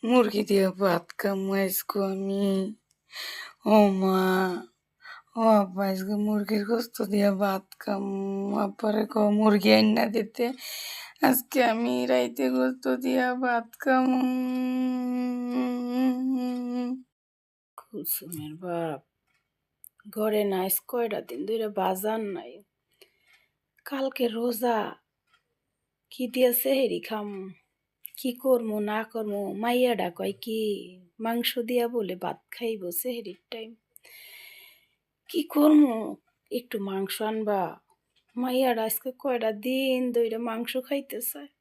মুরগি দিয়ে ভাত খামু আজকে আমি। ও মা, ও আব্বা আজকে মুরগির গোস্ত দিয়ে ভাত খামু। আব্বারে কো মুরগি আইনা দিতে, আজকে আমি রাইতে গোস্ত দিয়া ভাত খামু। কুলসুমের বাপ ঘরে নাই, কয়টা দিন ধরে বাজার নাই। কালকে রোজা, কি দিয়ে সেহেরি খামু, কি করমু না করমু। মাইয়াডা কয় কি মাংস দিয়া বলে ভাত খাইব সেহেরির টাইম। কি করমু, একটু মাংস আনবা। মাইয়াডা আজকে কয়টা দিন ধরে মাংস খাইতে চায়।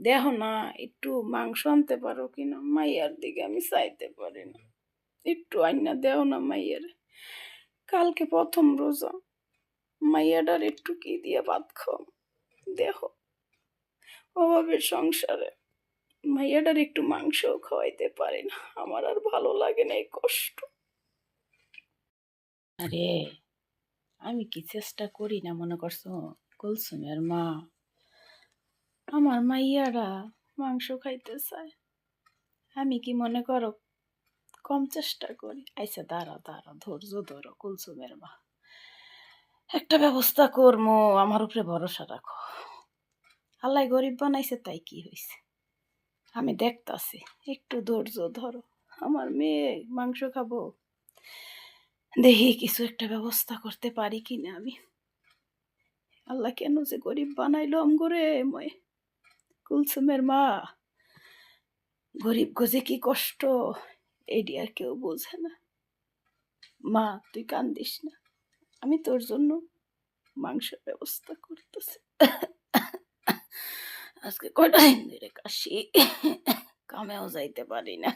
দেখো না একটু মাংস আনতে পারো কিনা, মাইয়ার দিকে আমি চাইতে পারি না। একটু আইনা দেও না মাইয়ার। কালকে প্রথম রোজা, মাইয়াডার একটু কি দিয়ে ভাত খাও দেখো। অভাবের সংসারে মাইয়াটার একটু মাংস খাওয়াইতে পারি না, আমার আর ভালো লাগে না এই কষ্ট। আরে আমি কি চেষ্টা করি না মনে করছো কুলসুমের মা? আমার মাইয়ারা মাংস খাইতে চায়, আমি কি মনে করো কম চেষ্টা করি? আইসা দাঁড়া দাঁড়া, ধৈর্য ধরো কুলসুমের মা, একটা ব্যবস্থা করবো, আমার উপরে ভরসা রাখো। আল্লাহ গরিব বানাইছে তাই কি হয়েছে, আমি দেখতাছি, একটু ধৈর্য ধরো। আমার মেয়ে মাংস খাবো, দেখি কিছু একটা ব্যবস্থা করতে পারি কিনা আমি। আল্লাহ কেন যে গরিব বানাইলো আমগরে মই কুলসুমের মা। গরিব গজে কি কষ্ট এডি আর কেউ বোঝে না। মা তুই কান্দিস না, আমি তোর জন্য মাংসের ব্যবস্থা করতেছি। আজকে কয়টা দিন ধরে কাশি, কামেও যাইতে পারি না।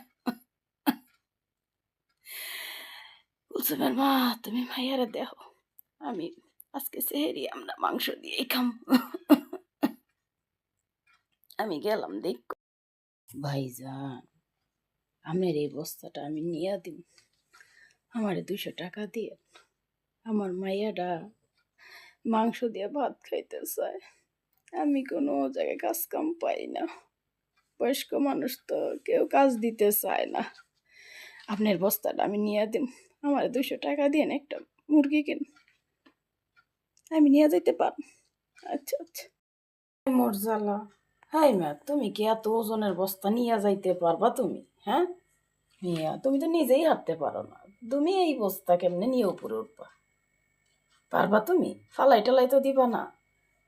কুলসুমের মা তুমি মাইয়ারে দেখো, আমি আজকে সেহেরি আমরা মাংস দিয়েই খাম। আমি গেলাম দেখ। ভাইজান আমের এই বস্তাটা আমি নিয়ে দিন, আমারে 200 টাকা দিয়ে। আমার মাইয়াটা মাংস দিয়ে ভাত খাইতে চায়, আমি কোনো জায়গায় কাজ কাম পাই না। বয়স্ক মানুষ তো কেউ কাজ দিতে চায় না। আপনার বস্তাটা আমি নিয়ে দিন, আমার 200 টাকা দিয়ে একটা মুরগি কিন, আমি নিয়ে যেতে পারব। আচ্ছা আচ্ছা। মোর জ্বালা, হাই মা তুমি কি এত ওজনের বস্তা নিয়ে যাইতে পারবা তুমি? হ্যাঁ মিয়া, তুমি তো নিজেই হাঁটতে পারো না, তুমি এই বস্তা কেমনে নিয়ে উপরে উঠবা? পারবা তুমি? ফালাই টালাই তো দিবা না।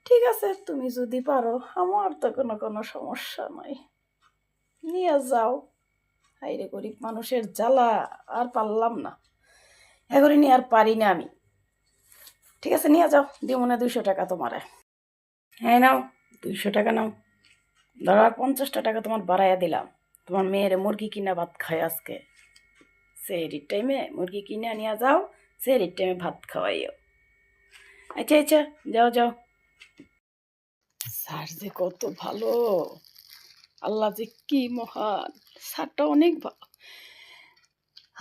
ঠিক আছে তুমি যদি পারো, আমার তো কোনো সমস্যা নাই, নিয়ে যাও। হাইরে গরিব মানুষের জ্বালা আর পারলাম না, এগরে নিয়ে আর পারি না আমি। ঠিক আছে নিয়ে যাও, দিও মনে 200 টাকা তোমারে। হ্যাঁ নাও 200 টাকা নাও, ধরো আর 50টা টাকা তোমার বাড়াইয়া দিলাম। তোমার মেয়ের মুরগি কিনা ভাত খায় আজকে, সেহরির টাইমে মুরগি কিনে নিয়ে যাও, সেহরির টাইমে ভাত খাওয়াইও। আচ্ছা আচ্ছা যাও যাও। স্যার যে কত ভালো, আল্লাহ যে কি মহান, স্যারটা অনেক ভালো।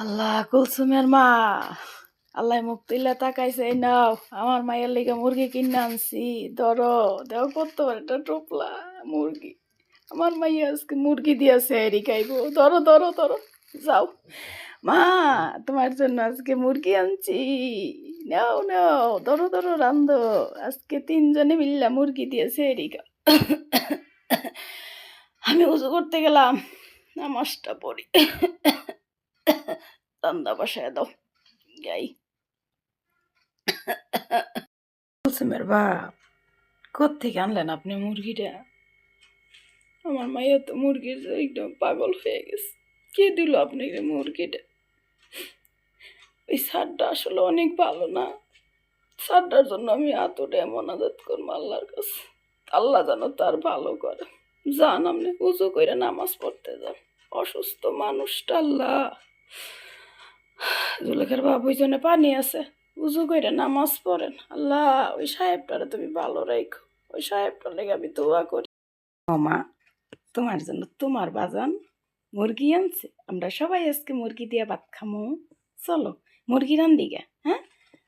আল্লাহ কুলসুমের মা, আল্লাহ মুখ তুইলা তাকাইছে, নাও আমার মায়ের লেগে মুরগি কিনে আনছি, ধরো দেও কত একটা টোপলা মুরগি। আমার মাইয়া আজকে মুরগি দিয়েছে এরি খাইব, ধরো ধরো ধরো যাও। মা তোমার জন্য আজকে মুরগি আনছি, নাও নাও ধরো ধরো রান্ধো, আজকে 3 জনে মিললা মুরগি দিয়েছে এরি খাও। আমি উজু করতে গেলাম, নামাজটা পড়ি, রান্না বসায় দাও গাই। কুলসুমের বাপ কোত্থেকে আনলেন আপনি মুরগিটা? আমার মাইয়া তো মুরগির একদম পাগল হয়ে গেছে, কে দিল আপনাকে মুরগিটা? ওই সারটা আসলে অনেক ভালো না, সারটার জন্য আমি এতটা মনাজাত করবো আল্লাহর কাছে, আল্লাহ যেন তার ভালো করে। যান আপনি উজু করে নামাজ পড়তে যান, অসুস্থ মানুষটা। আল্লাহ জুলেখার বাবু জন্য পানি আছে, উজু করে নামাজ পড়েন। আল্লাহ ওই সাহেবটারে তুমি ভালো রাখো, ওই সাহেবটার লেগে আমি দোয়া করি। মা তোমার জন্য তোমার বাজান মুরগি আনছে, আমরা সবাই আজকে মুরগি দিয়ে ভাত খামো, চলো মুরগি রান্ধি গে। হ্যাঁ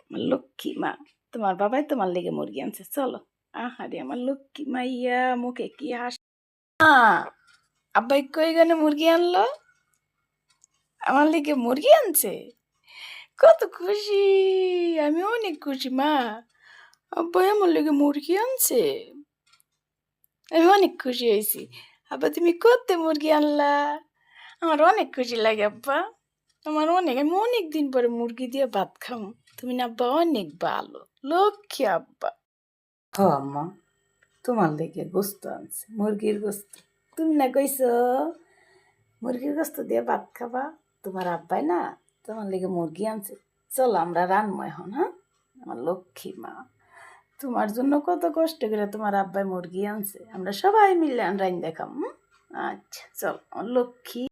আমার লক্ষ্মী মা, তোমার বাবাই তোমার লেগে মুরগি আনছে, চলো। আহারে আমার লক্ষ্মী মাইয়া, মুখে কি হাসি। আব্বাই কই গানে মুরগি আনলো? আমার লিগে মুরগি আনছে, কত খুশি! আমি অনেক খুশি মা, আব্বাই আমার লিগে মুরগি আনছে। আমি অনেক খুশি হয়েছি। আব্বা তুমি করতে মুরগি আনলা, আমার অনেক খুশি লাগে আব্বা। আমি অনেক দিন পরে মুরগি দিয়ে ভাত খাম। তুমি না আব্বা অনেক ভালো, লক্ষ্মী আব্বা। হ আম্মা, তোমার লেগে গোস্ত আনছে, মুরগির গোস্ত। তুমি না কইছো মুরগির গোস্ত দিয়ে ভাত খাবা, তোমার আব্বাই না তোমার লেগে মুরগি আনছে। চলো আমরা রানবো এখন, হ্যাঁ? আমার লক্ষ্মী মা, তোমার জন্য কত কষ্ট করে তোমার আব্বাই মুরগি আনছে, আমরা সবাই মিলে রাইন দেখাম। আচ্ছা চল আমার লক্ষ্মী।